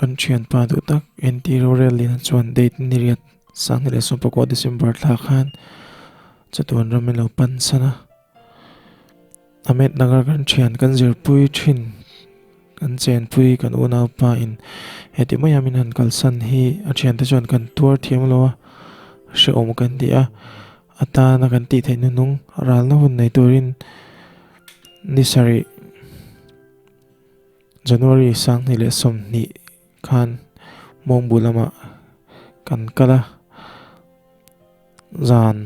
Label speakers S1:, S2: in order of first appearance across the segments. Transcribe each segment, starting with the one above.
S1: kan ṭhianpa duhtak anti Rorelliana chuan date ni hriat sang le so pako December thla khan chatuan ramelo pansana Ahmednagar kan ṭhian kan zirpui thin kan chen pui kan unau pa in heti mayamin han kalsan hi a ṭhian te chuan kan tur thiam lo she om kan dia ata na kan ti theinu nung ralna hun nei turin nisari January sang ni le som ni khan Hmawngbu lama kan kala zan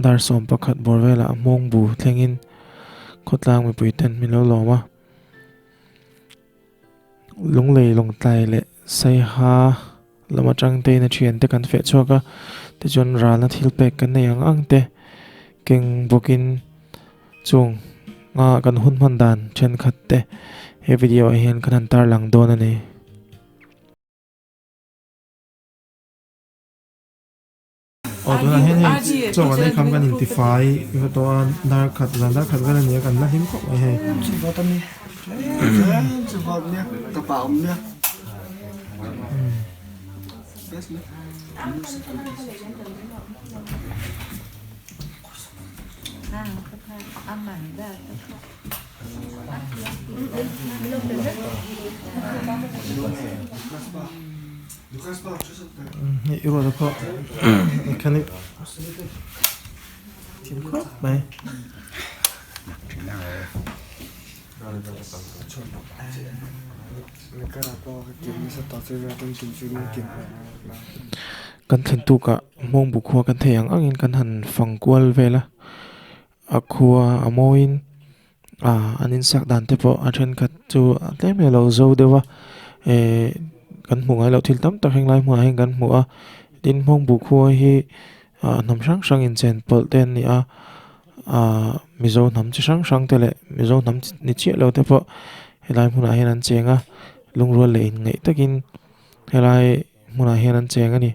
S1: dar som pakhat borvela Hmawngbu thlengin khotlang mi puiten mi lo loma lunglei longtlai le sai ha lama chang te na ṭhian te kan fe choka te chuan ralna thil pek kan nei ang te keng bokin chung nga kan hman dan ṭhenkhatte he video a hian kan han tarlang don ani tuna hian hei chaw an ei kham kan intify iwa to a dar khat kan ani kan la him kho ai hei iwa da kho kan tim kho mai kan thlen tu ka Hmawngbu khuwa kan thei ang angin kan han fangkual vela a khuwa a mawin anin sak dan te pawh a ṭhenkhat chu a tlem lo zo dewa kan hmu ngai lo thil tam tak henglai hmunah hian kan hmu a tin Hmawngbu khuwa hi hnam hrang hrang in chen pawlh te an ni a mizo hnam chi hrang hrang te le mizo hnam ni chiah lo te pawh helai hmunah hian an chenga lungrual le in ngei takin helai hmunah hian an cheng ani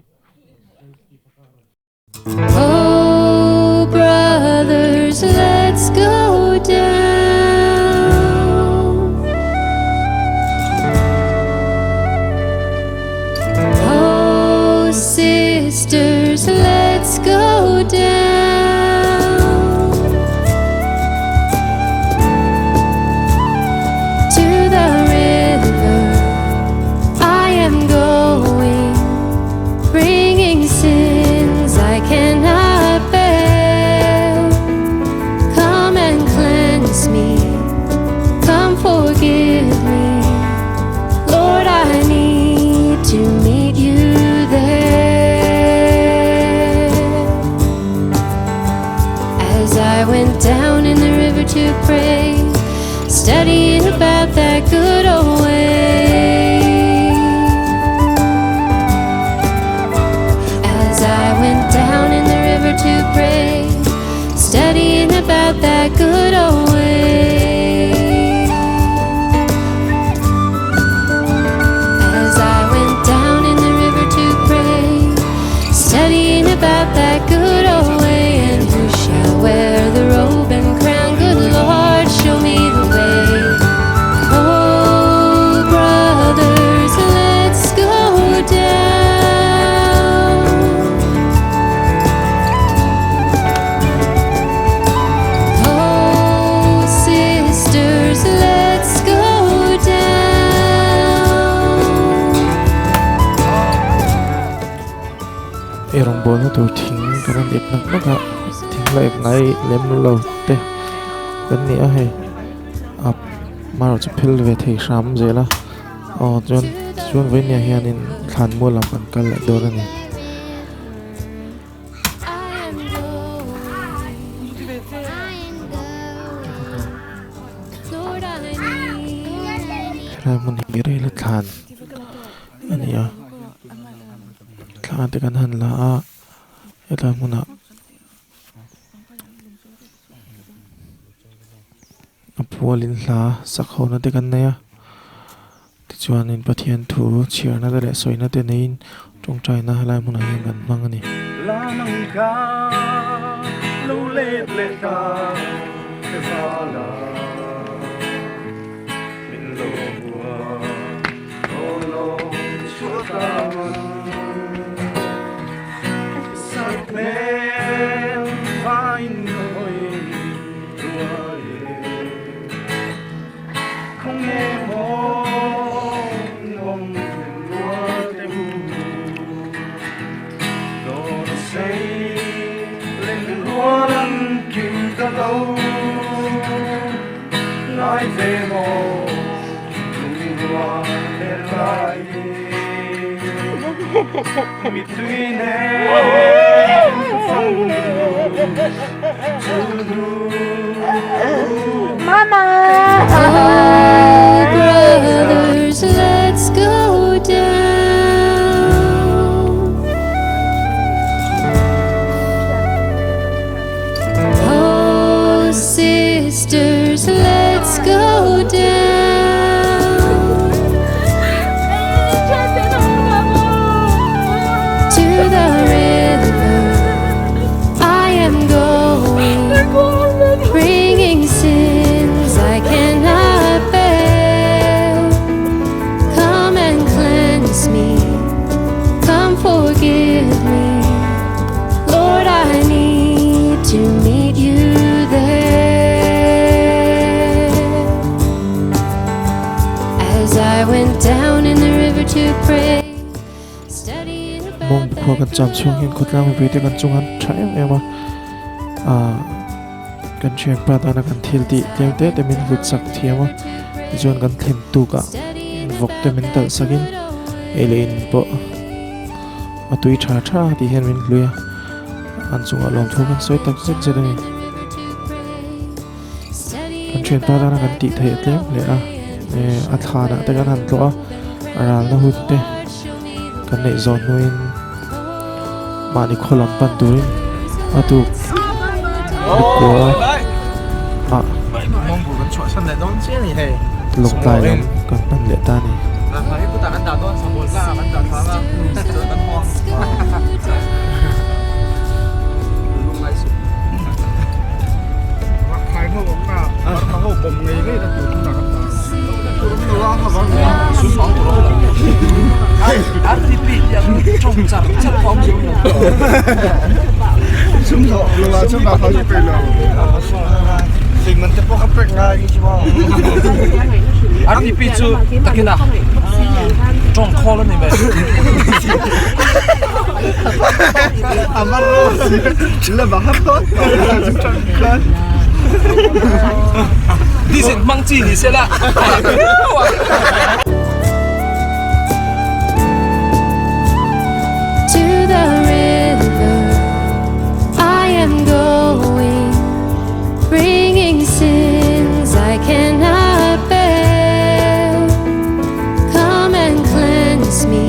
S2: Oh, brothers, let's go down. Oh, sisters, let's go down to the river. I am going, bringing sins I cannot bear. Come and cleanse me, come forgive me. Lord, I need to meet you there. As I went down in the river to pray, studying about that good old way. As I went down in the river to pray, studying about that good old way. As I went down in the river to pray, studying about that good old way. And who shall wear the robe and crown? Good Lord, show me the way. Oh, brothers, let's go down. Oh, sisters, let's go down.
S1: erong bol na tur thing kan an ip nak naka thing la ip ngai lem lo te kan ni a hei ap maro chu phil ve thei sham zela chuan ve nia hian in thlan mu lam kan kal la don ani
S2: I am going, Lord, I need.
S1: helai mun hi re la thlan ani a thlan te kan han la a helai muna apualin hla sakho na te kan nei a ti chuan in pathian thu chiarna da le soina te nein tongtrai na helai hmunah hian kan hmang ani
S3: la nang ka lo le ka ke sala min lo bua oh lo between hands
S2: Mama! Oh, brothers, let's go down. Oh, sisters, let's go down to the river. I am going, bringing sins I cannot bear. Come and cleanse me, come forgive me. Lord, I need to meet you there. As I went down in the river to pray, studying about
S1: Hmawngbu khua kan cham chuang hin khutlang mi pete kan chungan tha em kan ṭhianpa dana kan thil ti tlengte te min lut sak thiama chuan kan thlen tu ka vok te min tal sakin ele in po atui tha tha ti hian min hluia an chunga lom thu kan soi tak zet zet ani kan ṭhianpa dana kan ti thei tlem le a thana te kan han tlo a ralna hun te kan nei zon nuin mani kholam pan turin atu kwa
S4: Hmawngbu kan chuak san le don che ni he.
S1: lục tài lắm kan pan le ta ni
S4: Na hai ku ta kan da don sam bol la kan da tha la. Kan ho. Lu ngai su. Wa khai ho ka. Ma ho bom ngai le da tu ta kan da. Tu lu wa ha ba. Su fang tu lo. Ai ti pi yang chong chang chat phong ju. Sum lo lu wa chong ba phang pe lo.สิ่งมันจะพวกเขาเป็นไงใช่ไหมอันนี้ปีจูตะกินอ่ะจงคอแล้วนี่ไหมอามาโรสิแล้วบ้าฮับต้นดิฉันมั่งจีนี่เสียละ
S2: to the river. I am going, bringing sins I cannot bear. Come and cleanse me,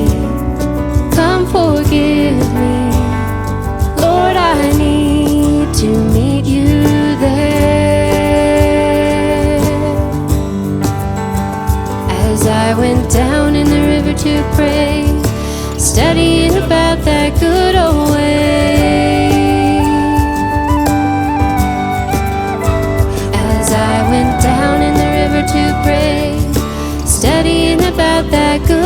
S2: come forgive me. Lord, I need to meet you there. As I went down in the river to pray, studying about that good old way. As I went down in the river to pray, studying about that good